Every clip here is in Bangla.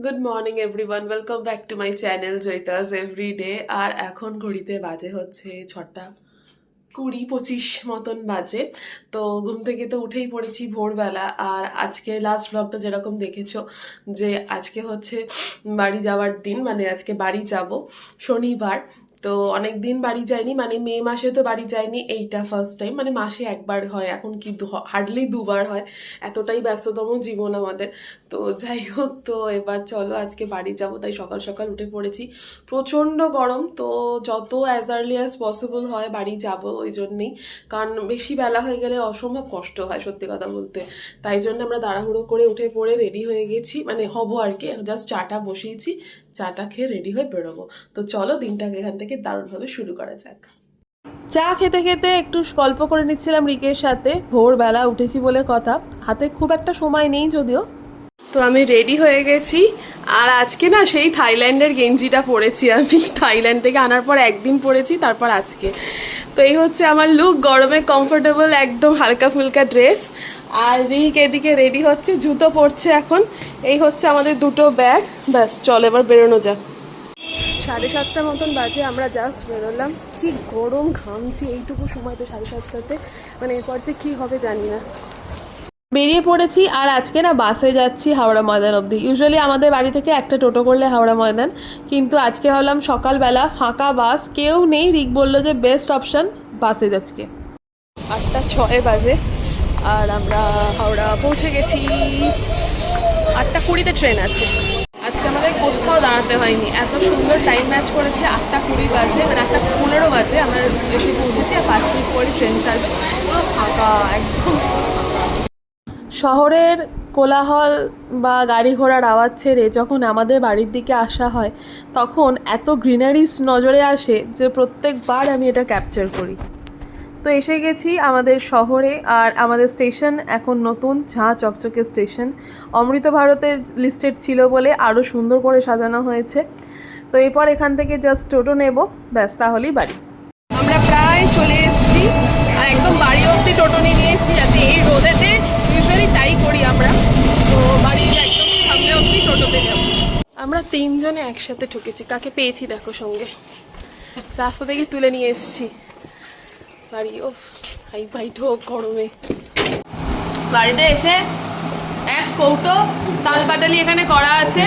Good morning everyone, welcome back to my channel Joyita's everyday. আর এখন ঘড়িতে বাজে হচ্ছে 6:20-25 মতন বাজে। তো ঘুম থেকে তো উঠেই পড়েছি ভোরবেলা। আর আজকে লাস্ট ব্লগটা যেরকম দেখেছো, যে আজকে হচ্ছে বাড়ি যাওয়ার দিন, মানে আজকে বাড়ি যাব শনিবার। তো অনেক দিন বাড়ি যাইনি, মানে মে মাসে তো বাড়ি যাইনি, এইটা ফার্স্ট টাইম। মানে মাসে একবার হয়, এখন কি হার্ডলি দুবার হয়, এতটাই ব্যস্ততম জীবন আমাদের। তো যাই হোক, তো এবার চলো আজকে বাড়ি যাব, তাই সকাল সকাল উঠে পড়েছি। প্রচণ্ড গরম, তো যত অ্যাজ আর্লি অ্যাজ পসিবল হয় বাড়ি যাব ওই জন্যেই। কারণ বেশি বেলা হয়ে গেলে অসম্ভব কষ্ট হয় সত্যি কথা বলতে। তাই জন্য আমরা তাড়াহুড়ো করে উঠে পড়ে রেডি হয়ে গেছি, মানে হবো আর কি। জাস্ট চাটা বসিয়েছি, চাটা খেয়ে রেডি হয়ে বেরোবো। তো চলো দিনটাকে এখান থেকে দারুণভাবে শুরু করা যাক। চা খেতে খেতে একটু গল্প করে নিচ্ছিলাম রিকের সাথে। ভোরবেলা উঠেছি বলে কথা, হাতে খুব একটা সময় নেই যদিও। তো আমি রেডি হয়ে গেছি। আর আজকে না সেই থাইল্যান্ডের গেঞ্জিটা পরেছি, আমি থাইল্যান্ড থেকে আনার পর একদিন পরেছি, তারপর আজকে। তো এই হচ্ছে আমার লুক, গরমে কমফোর্টেবল একদম হালকা ফুলকা ড্রেস। আর রিক এদিকে রেডি হচ্ছে, জুতো পরছে এখন। এই হচ্ছে আমাদের দুটো ব্যাগ, ব্যাস চল এবার বেরোনো যাক। 7:30 মতন বাজে, আমরা জাস্ট বেরোলাম। কি গরম, ঘামছি এইটুকু সময় তো 7:30, মানে এরপর যে কী হবে জানি না। বেরিয়ে পড়েছি। আর আজকে না বাসে যাচ্ছি হাওড়া ময়দান অবধি। ইউজুয়ালি আমাদের বাড়ি থেকে একটা টোটো করলে হাওড়া ময়দান, কিন্তু আজকে ভাবলাম সকালবেলা ফাঁকা বাস, কেউ নেই, রিক বললো যে বেস্ট অপশান বাসে যাচ্ছে। 8:06 বাজে আর আমরা হাওড়া পৌঁছে গেছি। 8:20 ট্রেন আছে। আজকে আমাদের কোথাও দাঁড়াতে হয়নি, এত সুন্দর টাইম ম্যাচ করেছে। 8:20 বাজে, মানে 8:15 বাজে আমরা এসে পৌঁছেছি। আর 5 মিনিট পরে ট্রেন ছাড়বে। পুরো ফাঁকা, একদম ফাঁকা। শহরের কোলাহল বা গাড়ি ঘোড়ার আওয়াজ ছেড়ে যখন আমাদের বাড়ির দিকে আসা হয়, তখন এত গ্রিনারিস নজরে আসে যে প্রত্যেকবার আমি এটা ক্যাপচার করি। তো এসে গেছি আমাদের শহরে। আর আমাদের স্টেশন এখন নতুন ঝাঁ চকচকে স্টেশন। অমৃত ভারতের লিস্টেড ছিল বলে আরও সুন্দর করে সাজানো হয়েছে। তো এরপর এখান থেকে জাস্ট টোটো নেব, ব্যাস তাহলেই বাড়ি। আমরা প্রায় চলে এসেছি। আর একদম বাড়ি অবধি টোটো নিয়ে নিয়েছি, যাতে এই রোদেতে ইউজুয়ালি তাই করি আমরা। তো বাড়ির একদম সামনে অবধি টোটোতে যাব। আমরা 3 জনে একসাথে ঠকেছি, কাকে পেয়েছি দেখো সঙ্গে, রাস্তা থেকে তুলে নিয়ে এসেছি বাড়ি। ও ভাই ভাই ঢোক গরমে। বাড়িতে এসে এক কৌটো তাল পাটালি এখানে করা আছে,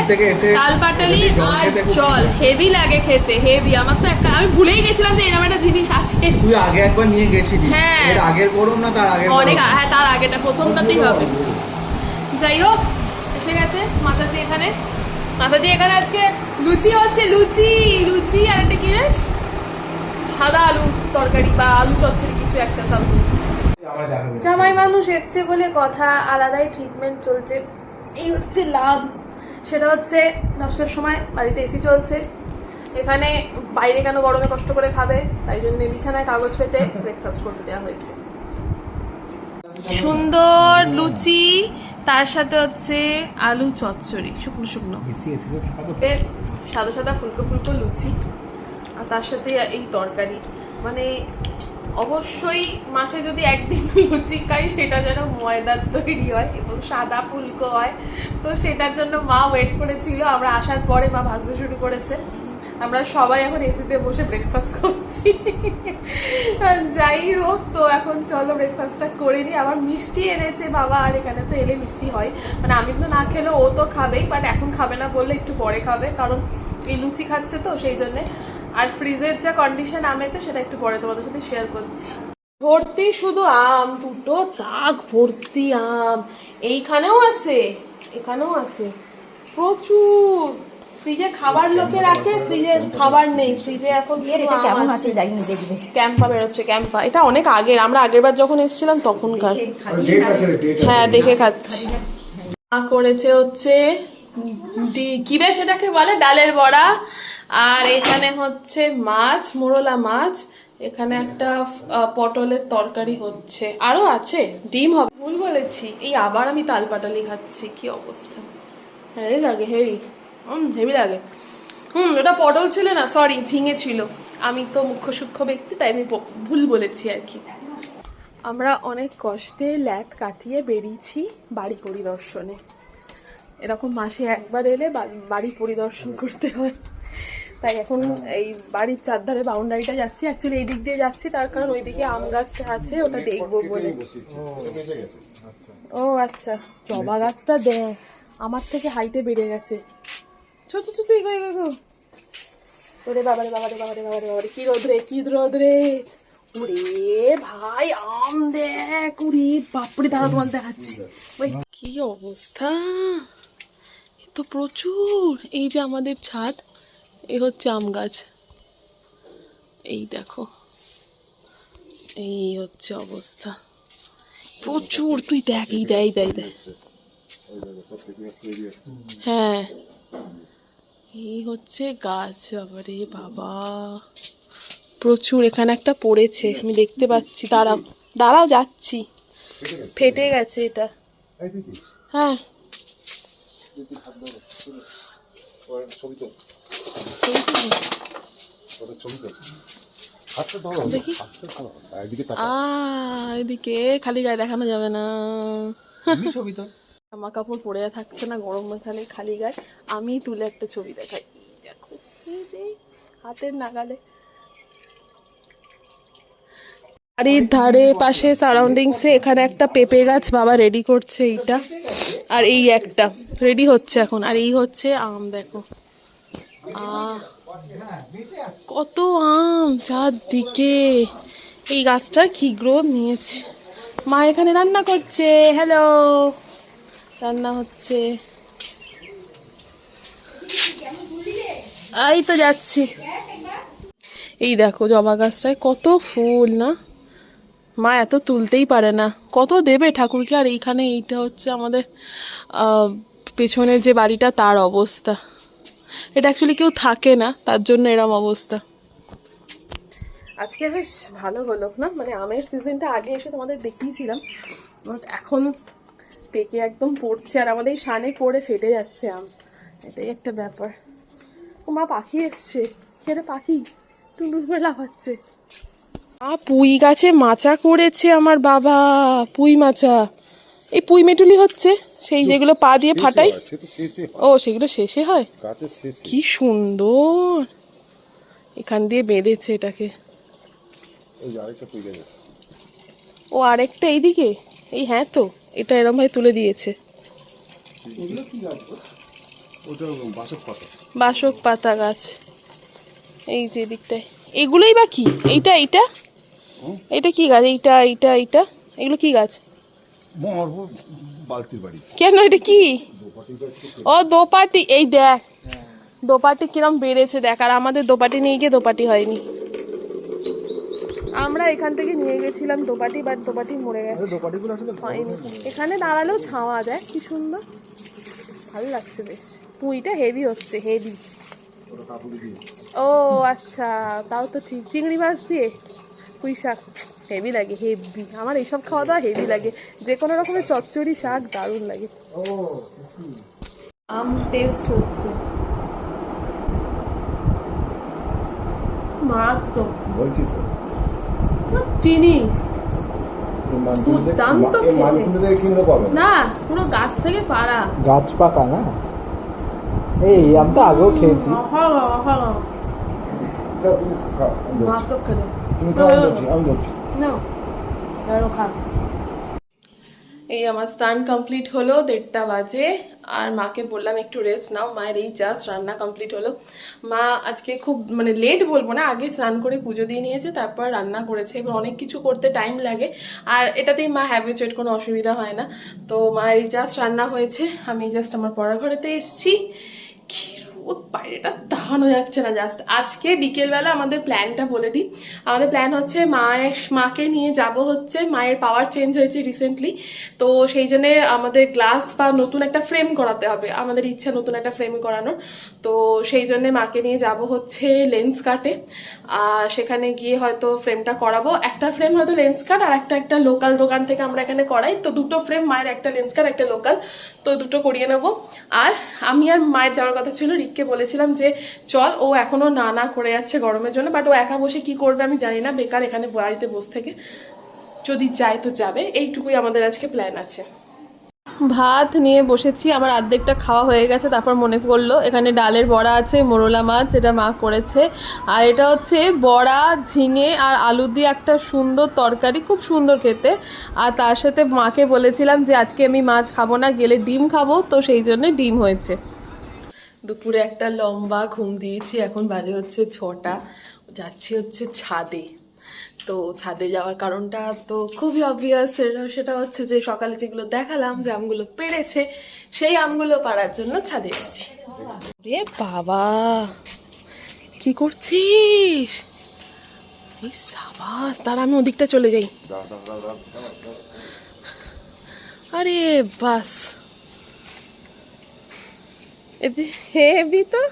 তাল পাটালি আর জল। হেভি লাগে খেতে, হেভি। আমার তো একটা, আমি ভুলেই গেছিলাম যে এরকম একটা জিনিস আছে। তুই আগে একবার নিয়ে গেছিলি। হ্যাঁ, এর আগের গরম না তার আগের অনেক, হ্যাঁ তার আগেটা, প্রথমটাতেই হবে। যাই হোক, এসে গেছে মাতাজি এখানে। মাতাজি এখানে আজকে লুচি হচ্ছে, লুচি লুচি আর একটা কি বেশ সাদা আলু তরকারি বা আলু চচ্চড়ি কিছু একটা সামথিং। জামাই মানুষ এসছে বলে কথা, আলাদাই ট্রিটমেন্ট চলছে। এই হচ্ছে লাভ, সেটা হচ্ছে 10টার সময় বাড়িতে এসি চলছে। এখানে বাইরে কেন গরমে কষ্ট করে খাবে, তাই জন্য বিছানায় কাগজ পেতে ব্রেকফাস্ট করতে দেওয়া হয়েছে। সুন্দর লুচি, তার সাথে হচ্ছে আলু চচ্চড়ি, শুকনো শুকনো, সাদা সাদা ফুলকো ফুলকো লুচি, আর তার সাথে এই তরকারি। মানে অবশ্যই মাসে যদি একদিন লুচি খাই, সেটা যেন ময়দার তৈরি হয় এবং সাদা ফুলকো হয়। তো সেটার জন্য মা ওয়েট করেছিল, আমরা আসার পরে মা ভাজতে শুরু করেছে। আমরা সবাই এখন এসিতে বসে ব্রেকফাস্ট করছি। যাই হোক, তো এখন চলো ব্রেকফাস্টটা করে নিই। আবার মিষ্টি এনেছে বাবা, আর এখানে তো এলে মিষ্টি হয়, মানে আমি তো না খেলেও ও তো খাবেই, বাট এখন খাবে না বললে একটু পরে খাবে, কারণ এই লুচি খাচ্ছে তো সেই জন্যে। আর ফ্রিজের যা কন্ডিশন আমেতে, সেটা একটু পরে তোমাদের সাথে শেয়ার করছি। ভর্তি শুধু আম, দুটো তাক ভর্তি আম। এইখানেও আছে, এখানেও আছে প্রচুর। ফ্রিজে খাবার লোকে রাখে, ফ্রিজে খাবার নেই, ফ্রিজে এখন কেমন আছে জানি দেখবে। ক্যাম্পা বেরোচ্ছে, ক্যাম্পা। এটা অনেক আগের, আমরা আগের বার যখন এসেছিলাম তখনকার। হ্যাঁ দেখে খাচ্ছি। করেছে হচ্ছে কি বেশ এটাকে বলে, ডালের বড়া। আর এখানে হচ্ছে মাছ, মোরলা মাছ। এখানে একটা পটলের তরকারি হচ্ছে, আরো আছে, ডিম হবে। ভুল বলেছি, এই আবার আমি তাল পাটালি খাচ্ছি, কি অবস্থা। হেভি লাগে, হেভি, হেভি লাগে। ওটা পটল ছিল না, সরি ঝিঙে ছিল। আমি তো মুখ্য সূক্ষ্ম ব্যক্তি, তাই আমি ভুল বলেছি আর কি। আমরা অনেক কষ্টে ল্যাট কাটিয়ে বেরিয়েছি বাড়ি পরিদর্শনে। এরকম মাসে একবার এলে বাড়ি পরিদর্শন করতে হয়। তাই এখন এই বাড়ির চারধারে বাউন্ডারিটা যাচ্ছি, অ্যাকচুয়ালি এই দিক দিয়ে যাচ্ছি তার কারণ ওইদিকে আম গাছটা আছে, ওটা দেখবো বলে। ও আচ্ছা, জবা গাছটা দেখ আমার থেকে হাইটে বেড়ে গেছে। ছোট ছোট এগো এগো এগো। ওরে বাবারে বাবারে বাবারে বাবারে বাবারে, কি রোদ্রে কি রোদ্রে। ওরে ভাই আম দেখ, ওরে বাপরে, দাঁড়া তোমার দেখাচ্ছি। ওই কি অবস্থা, এ তো প্রচুর। এই যে আমাদের ছাদ, এই হচ্ছে আম গাছ, এই দেখো, এই হচ্ছে অবস্থা, প্রচুর। তুই দেখ, এই দেয় দেয় দেয়, হ্যাঁ এই হচ্ছে গাছ। বাবারে বাবা, প্রচুর। এখানে একটা পড়েছে, আমি দেখতে পাচ্ছি, দাঁড়াও দাঁড়াও যাচ্ছি। ফেটে গেছে এটা, হ্যাঁ দেখি। এদিকে খালি গায়ে দেখানো যাবে না, জামা কাপড় পরে থাকছে না গরম, এখানে খালি গায়ে। আমি তুলে একটা ছবি দেখাই, এই দেখো, এই যে হাতের নাগালে। বাড়ির ধারে পাশে সারাউন্ডিংসে এখানে একটা পেঁপে গাছ বাবা রেডি করছে, এইটা আর এই একটা রেডি হচ্ছে এখন। আর এই হচ্ছে আম, দেখো কত আম চারদিকে। এই গাছটার কি গ্রোথ নিয়েছে। মা এখানে রান্না করছে, হ্যালো, রান্না হচ্ছে, এই তো যাচ্ছি। এই দেখো জবা গাছটায় কত ফুল না, মা এত তুলতেই পারে না, কত দেবে ঠাকুরকে। আর এইখানে এইটা হচ্ছে আমাদের পেছনের যে বাড়িটা, তার অবস্থা। এটা অ্যাকচুয়ালি কেউ থাকে না, তার জন্য এরম অবস্থা। আজকে বেশ ভালো হলো না, মানে আমের সিজনটা আগে এসে তোমাদের দেখিয়েছিলাম, বাট এখন পেকে একদম পড়ছে, আর আমাদের এই সানে পড়ে ফেটে যাচ্ছে আম, এটাই একটা ব্যাপার। ও মা, পাখি এসছে, খেতে পাখি টুনটুন করে লাফাচ্ছে। পুঁই গাছে মাচা করেছে আমার বাবা, পুঁই মাচা। এই পুঁই মেটুলি হচ্ছে সেই যেগুলো পা দিয়ে ফাটাই, ও সেগুলো শেষে হয়। কি সুন্দর, এখান দিয়ে বেঁধেছে এটাকে। ও আরেকটা এইদিকে, এই হ্যাঁ তো, এটা এরম ভাবে তুলে দিয়েছে। বাসক পাতা গাছ, এই যে দিকটায়। এগুলোই বা কি, এইটা এইটা এটা কি গাছ, এইটা এইটা এইটা, এগুলো কি গাছ? কেন, এটা কি? ও দোপাটি, এই দেখ দোপাটি কিরম বেড়েছে দেখ। আর আমাদের দোপাটি নিয়ে গিয়ে দোপাটি হয়নি, আমরা এখান থেকে নিয়ে গেছিলাম দোপাটি, বাট দোপাটি মরে গেছে, হয়নি। এখানে দাঁড়ালেও ছাওয়া দেয়, কি সুন্দর, ভালো লাগছে বেশ। পুঁইটা হেভি হচ্ছে, হেভি। ও আচ্ছা, তাও তো ঠিক। চিংড়ি মাছ দিয়ে পুঁই শাক হেভি লাগে, হেভি। আমার এইসব খাওয়া দাওয়া হেভি লাগে, যে কোনো রকমের চচ্চড়ি শাক দারুণ লাগে। আম টেস্ট হচ্ছে মারাত্মক, বলছি তো চিনি না, পুরো গাছ থেকে পাড়া, গাছ পাকা না, এই আম তো আগেও খেয়েছি। এই আমার স্নান কমপ্লিট হলো, 1:30 বাজে। আর মাকে বললাম একটু রেস্ট নাও, মায়ের এই জাস্ট রান্না কমপ্লিট হলো। মা আজকে খুব মানে লেট বলবো না, আগে স্নান করে পুজো দিয়ে নিয়েছে, তারপর রান্না করেছে। এবার অনেক কিছু করতে টাইম লাগে, আর এটাতেই মা হ্যাবিচুয়েট, কোনো অসুবিধা হয় না। তো মায়ের এই জাস্ট রান্না হয়েছে, আমি জাস্ট আমার পড়ার ঘরেতে এসেছি। কি রোদ, বাইরেটা দাঁড়ানো যাচ্ছে না। জাস্ট আজকে বিকেলবেলা আমাদের প্ল্যানটা বলে দিই। আমাদের প্ল্যান হচ্ছে মাকে নিয়ে যাব, হচ্ছে মায়ের পাওয়ার চেঞ্জ হয়েছে রিসেন্টলি, তো সেই জন্য আমাদের গ্লাস বা নতুন একটা ফ্রেম করাতে হবে, আমাদের ইচ্ছা নতুন একটা ফ্রেম করানোর। তো সেই জন্য মাকে নিয়ে যাব হচ্ছে লেন্স কাটে, আর সেখানে গিয়ে হয়তো ফ্রেমটা করাবো। একটা ফ্রেম হয়তো লেন্স কাট, আর একটা লোকাল দোকান থেকে আমরা এখানে করাই, তো দুটো ফ্রেম, মায়ের একটা লেন্স কাট একটা লোকাল, তো দুটো করিয়ে নেবো। আর আমি আর মায়ের যাওয়ার কথা ছিল, রিককে বলেছিলাম যে চল, ও এখনো না না করে যাচ্ছে গরমের জন্য, বাট ও একা বসে কি করবে আমি জানি না, বেকার এখানে বাড়িতে বসে থেকে, যদি যায় তো যাবে। এইটুকুই আমাদের আজকে প্ল্যান আছে। ভাত নিয়ে বসেছি, আমার অর্ধেকটা খাওয়া হয়ে গেছে, তারপর মনে পড়লো এখানে ডালের বড়া আছে, মোরলা মাছ যেটা মা করেছে, আর এটা হচ্ছে বড়া, ঝিঙে আর আলু দিয়ে একটা সুন্দর তরকারি, খুব সুন্দর খেতে। আর তার সাথে মাকে বলেছিলাম যে আজকে আমি মাছ খাবো না, গেলে ডিম খাবো, তো সেই জন্য ডিম হয়েছে। দুপুরে একটা লম্বা ঘুম দিয়েছি, এখন বাজে হচ্ছে 6টা, যাচ্ছি হচ্ছে ছাদে। তো ছাদে যাওয়ার কারণটা তো খুবই অবভিয়াস, সেটা হচ্ছে যে সকালে যেগুলো দেখালাম যে আমগুলো পেড়েছে, সেই আমগুলো পাড়ার জন্য ছাদে এসেছি। রে বাবা, কি করছিস? এই সাবাস, দাঁড়া আমি ওদিকটা চলে যাই। আরে বাস, হেবি তো।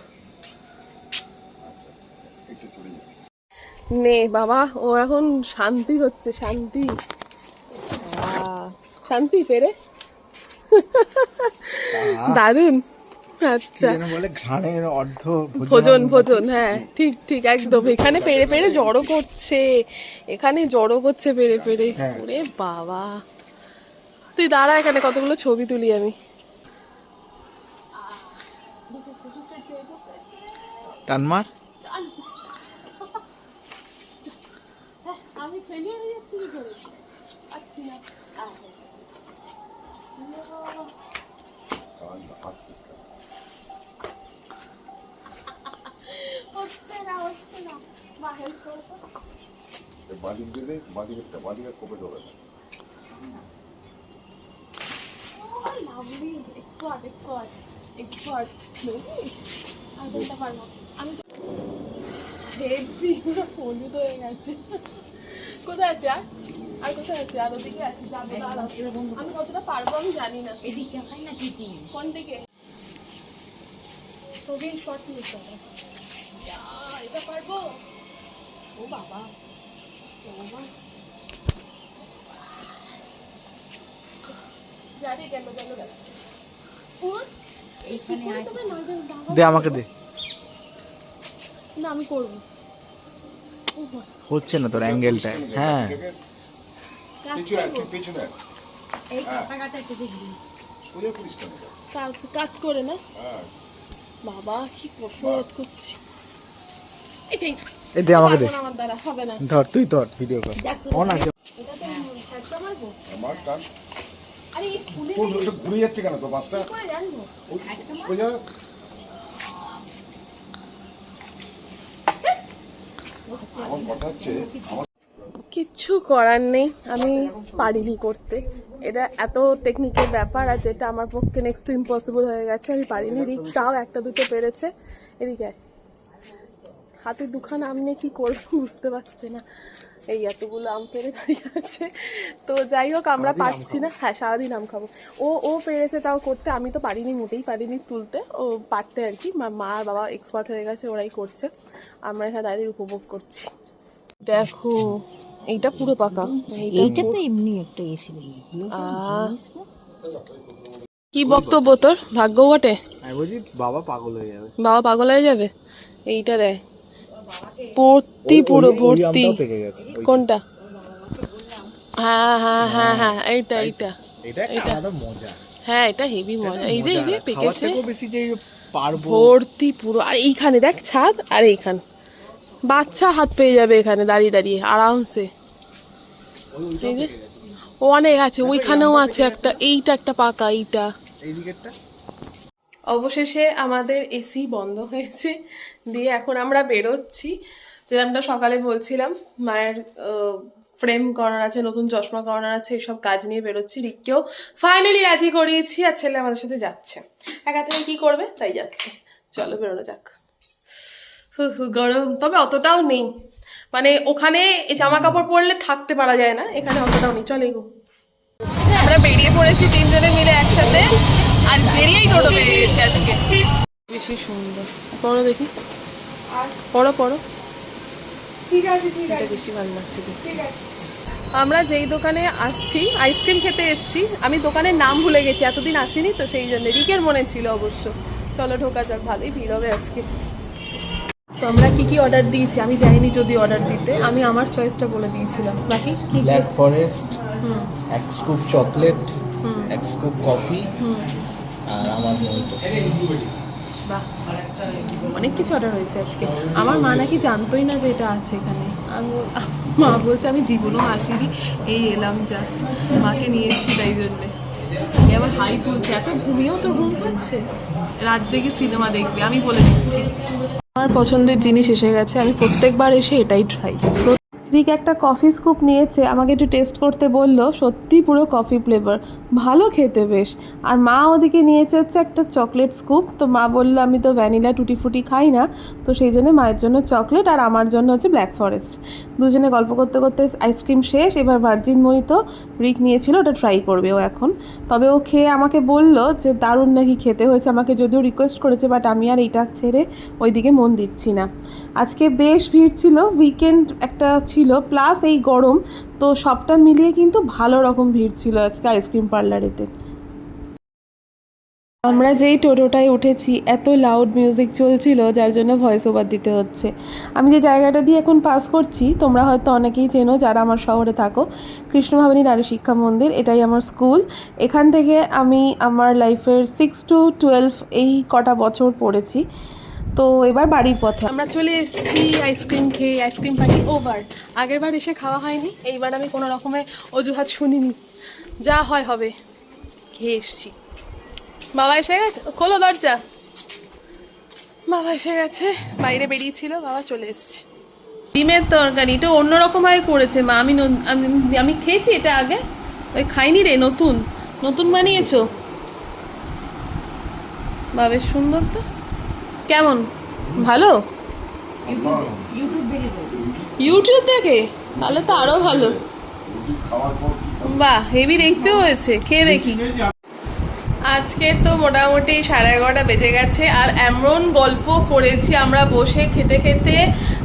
নে বাবা, ও এখন শান্তি হচ্ছে, শান্তি। শান্তি পেরে দারুন। আচ্ছা, বলে ঘাড়ের অর্ধ ভোজন ভোজন, হ্যাঁ ঠিক ঠিক একদম। এখানে পেরে পেরে জড়ো করছে, এখানে জড়ো করছে পেরে পেরে। ওরে বাবা, তুই দাঁড়া, এখানে কতগুলো ছবি তুলি আমি। টানমার আমি ফেলিয়ে যাচ্ছি কি করে? আচ্ছা না, হচ্ছে না, হচ্ছে না, মা হেল্প করো। বালিশ দিলে বালিকা কোপে ধরে না। Lovely, expert expert expert. আমি বলতে পারবো, আমি হেভি পুরো হলুদ হয়ে গেছে। কোথায় আছে আর কোথায় আছে? আর ওদিকে আছে, যাবো দাঁড়াও। আমি কতটা পারবো আমি জানি না। এদিকে হয় না কি কোন দিকে ছবি শর্ট নিতে হবে? এটা পারবো? ও বাবা, ও বাবা, জানি গেল গেল গেল। এইখানে দে আমাকে দে। না আমি করবো। হচ্ছে না তোর অ্যাঙ্গেলটা। হ্যাঁ পিছনে এই কাটাটা একটু দেখবি। সোজা করিস কেন? কাজ করে না হ্যাঁ, বাবা, কি কসরত করছি। এটাই এই দে আমাকে দে। আমার দ্বারা হবে না। ধর তুই ধর, ভিডিও কর। অন আছে। এটাতে একটা মারবো। আমার টান আরে এই ফুলে তোর ওটা ঘুরে যাচ্ছে কেন তো মাছটা? কি করে জানবো? ওই সোজা আমার কথা হচ্ছে আমার কিচ্ছু করার নেই, আমি পারিনি করতে। এটা এত টেকনিকের ব্যাপার, আর যেটা আমার পক্ষে নেক্সট টু ইম্পসিবল হয়ে গেছে, আমি পারিনি। রিক তাও একটা দুটো পেরেছে। এদিকে আয়। হাতে দুখানা আম নিয়ে কি করবো বুঝতে পারছে না, এই এতগুলো আম পেরে দাঁড়িয়ে আছে। তো যাই হোক, আমরা পারছি না। হ্যাঁ, সারাদিন আম খাবো। ও পেরেছে তাও করতে, আমি তো পারিনি, মোটেই পারিনি তুলতে। ও পারতে আর কি, মা আর বাবা এক্সপার্ট হয়ে গেছে, ওরাই করছে। আমরা এখানে দাঁড়িয়ে উপভোগ করছি। দেখো, এইটা পুরো পাকা। এইটা তো এমনি একটা এসে কি বক্তব্য তোর? ভাগ্য বটে, আমি বলছি বাবা পাগল হয়ে যাবে। বাবা পাগল হয়ে যাবে। এইটা দেখ, ভর্তি, পুরো ভর্তি। পেকে গেছে। কোনটা? হ্যাঁ হ্যাঁ হ্যাঁ হ্যাঁ, এইটা এইটা এটা একটা আলাদা মজা। হ্যাঁ, এটা হেভি মজা। এই যে এই যে পেকেছে বেশি যে পারবো। ভর্তি পুরো। আর এইখানে দেখ ছাদ, আর এইখানে বাচ্চা হাত পেয়ে যাবে এখানে দাঁড়িয়ে দাঁড়িয়ে আরামসে। এই যে ও অনেক আছে, ওইখানেও আছে একটা, এইটা একটা পাকা, এইটা। এই দিকেরটা অবশেষে আমাদের এসি বন্ধ হয়েছে, দিয়ে এখন আমরা বেরোচ্ছি। যেরকমটা সকালে বলছিলাম, মায়ের ফ্রেম করার আছে, নতুন চশমা করানোর আছে, এইসব কাজ নিয়ে বেরোচ্ছি। রিককেও ফাইনালি রাজি করিয়েছি, আর ছেলে আমাদের সাথে যাচ্ছে। একা থেকে কি করবে, তাই যাচ্ছে। চলো বেরোনো যাক। গরম তবে অতটাও নেই, মানে ওখানে এই জামা কাপড় পরলে থাকতে পারা যায় না, এখানে অতটাও নেই। চলে গো, আমরা বেরিয়ে পড়েছি তিনজনে মিলে একসাথে, আর বেরিয়েই টোটো পেয়ে গেছি আজকে। বেশি সুন্দর, পড়ো দেখি, পড়ো পড়ো। ঠিক আছে, এটা বেশি ভালো লাগছে। আমরা যেই দোকানে আসছি, আইসক্রিম খেতে এসছি, আমি দোকানের নাম ভুলে গেছি, এতদিন আসিনি তো সেই জন্য। রিকের মনে ছিল অবশ্য। চলো ঢোকা যাক, ভালোই ভিড় হবে আজকে। তো আমরা কি কি অর্ডার দিয়েছি আমি জানিনি, যদি অর্ডার দিতে আমি আমার চয়েসটা বলে দিয়েছিলাম। বাকি কি ব্ল্যাক ফরেস্ট, এক স্কুপ চকলেট, এক স্কুপ কফি আর আমার মোহিত। বাহ, অনেক কিছু অর্ডার হয়েছে আজকে। আমার মা নাকি জানতোই না যে এটা আছে এখানে। মা বলছে আমি জীবনেও আসিনি, এই এলাম জাস্ট, মাকে নিয়ে এসেছি তাই জন্যে। এ আবার হাই তুলছে, এত ঘুমিয়েও তো ঘুম পাচ্ছে, রাত জেগে সিনেমা দেখবে, আমি বলে দিচ্ছি। আমার পছন্দের জিনিস এসে গেছে, আমি প্রত্যেকবার এসে এটাই ট্রাই। রিক একটা কফি স্কুপ নিয়েছে, আমাকে একটু টেস্ট করতে বললো, সত্যি পুরো কফি ফ্লেভার, ভালো খেতে বেশ। আর মা ওদিকে নিয়েছে হচ্ছে একটা চকলেট স্কুপ, তো মা বললো আমি তো ভ্যানিলা টুটি ফুটি খাই না, তো সেই জন্য মায়ের জন্য চকলেট আর আমার জন্য হচ্ছে ব্ল্যাক ফরেস্ট। দুজনে গল্প করতে করতে আইসক্রিম শেষ, এবার ভার্জিন মোহিতো রিক নিয়েছিল, ওটা ট্রাই করবে ও এখন। তবে ও খেয়ে আমাকে বললো যে দারুণ নাকি খেতে হয়েছে, আমাকে যদিও রিকোয়েস্ট করেছে, বাট আমি আর এইটা ছেড়ে ওইদিকে মন দিচ্ছি না। আজকে বেশ ভিড় ছিল, উইকেন্ড একটা ছিল, প্লাস এই গরম, তো সবটা মিলিয়ে কিন্তু ভালো রকম ভিড় ছিল আজকে আইসক্রিম পার্লারেতে। আমরা যেই টোটোটায় উঠেছি এত লাউড মিউজিক চলছিল, যার জন্য ভয়েস ওভার দিতে হচ্ছে। আমি যে জায়গাটা দিয়ে এখন পাস করছি, তোমরা হয়তো অনেকেই চেনো যারা আমার শহরে থাকো, কৃষ্ণভাবিনী নারী শিক্ষা মন্দির, এটাই আমার স্কুল। এখান থেকে আমি আমার লাইফের 6 to 12 এই কটা বছর পড়েছি। তো এবার বাড়ির পথে আমরা চলে এসেছি আইসক্রিম খেয়ে। আইসক্রিম পার্টি ওভার, আগেরবার এসে খাওয়া হয়নি, এইবার আমি কোনো রকমের অজুহাত শুনিনি, যা হয় হবে, খেয়ে এসছি। বাবা এসে গেছে, খোলো দরজা। বাবা এসে গেছে, বাইরে বেরিয়েছিল, বাবা চলে এসছে। ডিমের তরকারি, এটা অন্যরকমভাবে করেছে মা। আমি খেয়েছি এটা আগে, ওই খাইনি রে, নতুন নতুন বানিয়েছো বা, বেশ সুন্দর তো। কেমন, ভালো? ইউটিউব দেখে? তাহলে তো আরো ভালো। খাওয়ার পর বাহ, হেভি দেখতেও হয়েছে, খেয়ে দেখি। আজকে তো মোটামুটি 11:30 বেজে গেছে, আর এমন গল্প করেছি আমরা বসে খেতে খেতে,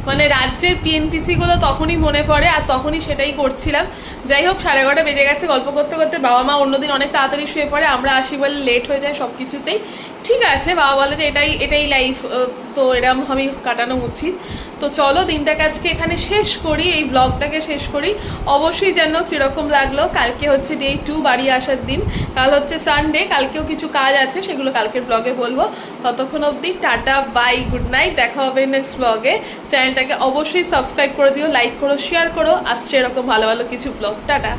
মানে রাজ্যের পিএনপিসি গুলো তখনই মনে পড়ে, আর তখনই সেটাই করছিলাম। যাই হোক, 11:30 বেজে গেছে, গল্প করতে করতে বাবা মা অন্যদিন অনেক তাড়াতাড়ি শুয়ে পড়ে, আমরা আসি বলে লেট হয়ে যায় সব কিছুতেই। ঠিক আছে, বাবা বলে যে এটাই লাইফ, তো এরম আমি কাটানো উচিত। তো চলো দিনটাকে আজকে এখানে শেষ করি, এই ব্লগটাকে শেষ করি। অবশ্যই জানো কীরকম লাগলো। কালকে হচ্ছে ডে 2 বাড়ি আসার দিন, কাল হচ্ছে সানডে, কালকেও কিছু কাজ আছে, সেগুলো কালকের ব্লগে বলবো। ততক্ষণ অবধি টাটা, বাই, গুড নাইট, দেখা হবে নেক্সট ব্লগে। চ্যানেলটাকে অবশ্যই সাবস্ক্রাইব করে দিও, লাইক করো, শেয়ার করো, আসছে এরকম ভালো ভালো কিছু ব্লগ। টাটা।